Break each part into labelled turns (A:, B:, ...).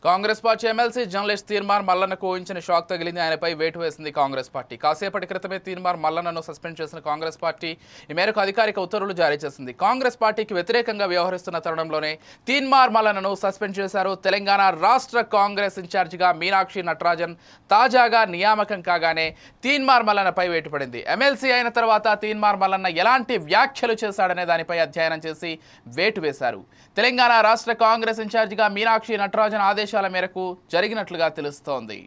A: Congress party MLC journalist Teenmar మల్లన్నకు ఊహించిన shock తగిలింది. ఆయనపై వేటు వేసింది కాంగ్రెస్ పార్టీ. కాసేపటి క్రితమే తీర్మార్ మల్లన్నను సస్పెండ్ చేసిన కాంగ్రెస్ పార్టీ ఈ మేరకు అధికారిక ఉత్తర్వులు జారీ చేసింది. కాంగ్రెస్ పార్టీకి వ్యతిరేకంగా వ్యవహరిస్తున్న తరుణంలోనే తీర్మార్ మల్లన్నను సస్పెండ్ చేశారు. తెలంగాణ రాష్ట్ర కాంగ్రెస్ ఇన్ఛార్జిగా మీనాక్షి నటరాజన్ తాజాగా నియామకం కాగానే తీన్మార్ మల్లన్నపై వేటు పడింది. ఎమ్మెల్సీ అయిన తర్వాత తీన్మార్ మల్లన్న ఎలాంటి వ్యాఖ్యలు చేశాడనే దానిపై అధ్యయనం చేసి వేటు వేశారు. తెలంగాణ రాష్ట్ర కాంగ్రెస్ ఇన్ఛార్జిగా మీనాక్షి నటరాజన్ ఆదేశాల మేరకు జరిగినట్లుగా తెలుస్తోంది.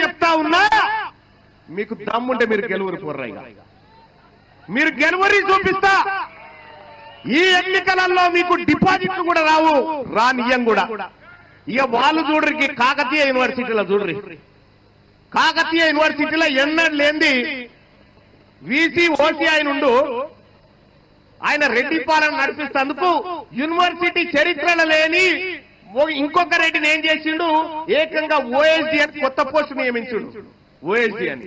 B: చెప్తా ఉన్నా, మీకు దమ్ముంటే మీరు గెలువరి పోర్రైగా, మీరు గెలువరి చూపిస్తా. ఈ ఎన్నికలలో మీకు డిపాజిట్లు కూడా రానియం కూడా. ఇక వాళ్ళు చూడరికి కాకతీయ యూనివర్సిటీలో చూడరి, కాకతీయ యూనివర్సిటీలో ఎన్నడూ లేంది వీసీ ఓసీ అయినుండు ఆయన రెడ్డి పాలన నడిపిస్తేందుకు యూనివర్సిటీ చరిత్రలో లేని ఇంకొక రెడ్డిని ఏం చేసిండు, ఏకంగా ఓఎస్డి అని కొత్త పోస్టు నియమించుడు. ఓఎస్డి అని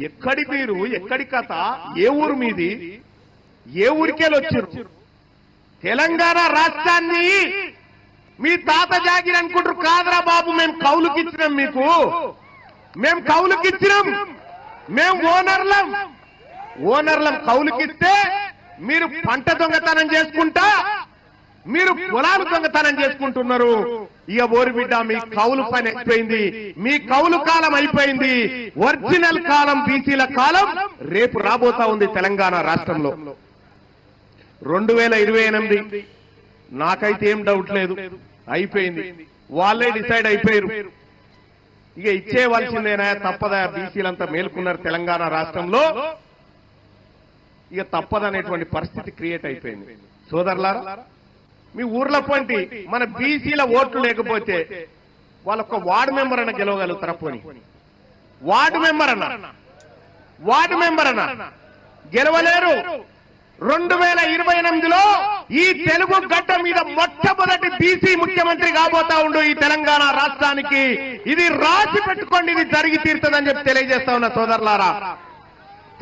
B: ఎక్కడి మీరు, ఎక్కడి కథ, ఏ ఊరు మీది, ఏ ఊరికెళ్ళి వచ్చారు? తెలంగాణ రాష్ట్రాన్ని మీ తాత జాగిరి అనుకుంటారు. కాదరా బాబు, మేము కౌలుకిచ్చినాం, మేము కౌలుకిచ్చినాం, మేము ఓనర్లం కౌలుకిస్తే మీరు పంట దొంగతనం చేసుకుంటా, మీరు పొలాలు దొంగతనం చేసుకుంటున్నారు. ఇక ఓరి బిడ్డ, మీ కౌలు పని అయిపోయింది, మీ కౌలు కాలం అయిపోయింది. ఒరిజినల్ కాలం, బీసీల కాలం రేపు రాబోతా ఉంది తెలంగాణ రాష్ట్రంలో. 2028 నాకైతే ఏం డౌట్ లేదు, అయిపోయింది. వాళ్ళే డిసైడ్ అయిపోయారు. ఇక ఇచ్చేవలసిందేనా, తప్పదా? బీసీలంతా మేలుకున్నారు తెలంగాణ రాష్ట్రంలో, ఇక తప్పదనేటువంటి పరిస్థితి క్రియేట్ అయిపోయింది. సోదరులారా, మీ ఊర్లో పొంటి మన బీసీల ఓట్లు లేకపోతే వాళ్ళొక్క వార్డు మెంబర్ అన్న గెలవగలుగుతారా? పోని వార్డు మెంబర్ అన్న గెలవలేరు. 2028లో ఈ తెలుగు గడ్డ మీద మొట్టమొదటి బీసీ ముఖ్యమంత్రి కాబోతా ఉండు ఈ తెలంగాణ రాష్ట్రానికి. ఇది రాసి పెట్టుకోండి, ఇది జరిగి తీరుతుందని చెప్పి తెలియజేస్తా ఉన్నా సోదరులారా.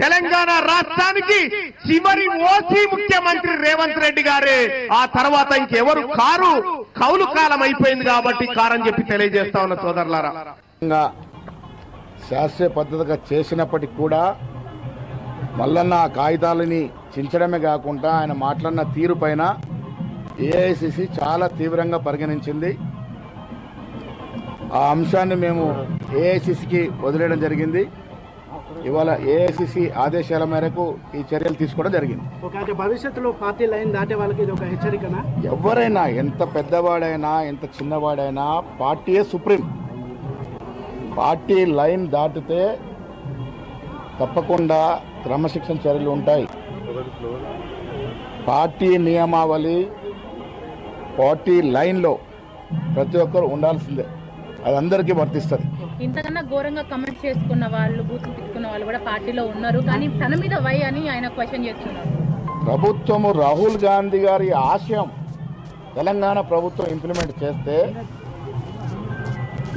B: తెలంగాణ రాష్ట్రానికి చివరి ఓసీ ముఖ్యమంత్రి రేవంత్ రెడ్డి గారే. ఆ తర్వాత ఇంకెవరు కారు. కౌలు కాలం అయిపోయింది కాబట్టి కారని చెప్పి తెలియజేస్తా ఉన్న సోదరులారా.
C: శాస్త్రీయ పద్ధతిగా చేసినప్పటికీ కూడా మల్లన్న ఆ కాగితాలని చించడమే కాకుండా ఆయన మాట్లాడిన తీరు పైన ఏఐసిసి చాలా తీవ్రంగా పరిగణించింది. ఆ అంశాన్ని మేము ఏఐసిసికి వదిలేయడం జరిగింది. ఇవాళ ఏఐసిసి ఆదేశాల మేరకు ఈ చర్యలు తీసుకోవడం జరిగింది.
D: భవిష్యత్తులో పార్టీ లైన్ దాటే వాళ్ళకి ఇది ఒక హెచ్చరికనా?
C: ఎవరైనా, ఎంత పెద్దవాడైనా ఎంత చిన్నవాడైనా, పార్టీయే సుప్రీం. పార్టీ లైన్ దాటితే తప్పకుండా క్రమశిక్షణ చర్యలు ఉంటాయి. పార్టీ నియమావళి, పార్టీ లైన్లో ప్రతి ఒక్కరు ఉండాల్సిందే. అది అందరికీ వర్తిస్తుంది.
E: ఇంతకన్నా ఘోరంగా కమెంట్ చేసుకున్న వాళ్ళు, బూతులు తిట్టుకున్న వాళ్ళు కూడా పార్టీలో ఉన్నారు. కానీ తన మీద వై అని ఆయన క్వశ్చన్ చేస్తున్నారు.
C: ప్రభుత్వము రాహుల్ గాంధీ గారి ఆశయం తెలంగాణ ప్రభుత్వం ఇంప్లిమెంట్ చేస్తే,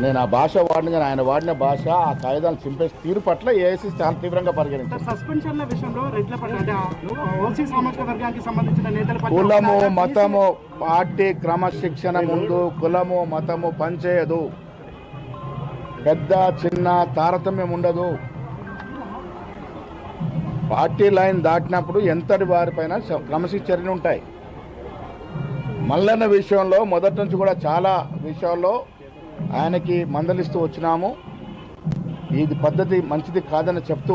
C: నేను ఆ భాష వాడిన, ఆయన వాడిన భాష, ఆ కాయిదాలు చింపేసి తీరు పట్ల ఏఐసీ చాలా తీవ్రంగా పరిగణించారు.
D: సస్పెన్షన్ల విషయంలో ఓసీ సామాజిక వర్గానికి సంబంధించిన నేతలు
C: కులము మతము, పార్టీ క్రమశిక్షణ ముందు కులము మతము పనిచేయదు. పెద్ద చిన్న తారతమ్యం ఉండదు. పార్టీ లైన్ దాటినప్పుడు ఎంతటి వారిపైన క్రమశిక్షణ చర్యలు ఉంటాయి. మల్లన్న విషయంలో మొదటి నుంచి కూడా చాలా విషయాల్లో ఆయనకి మందలిస్తూ వచ్చినాము. ఇది పద్ధతి మంచిది కాదని చెప్తూ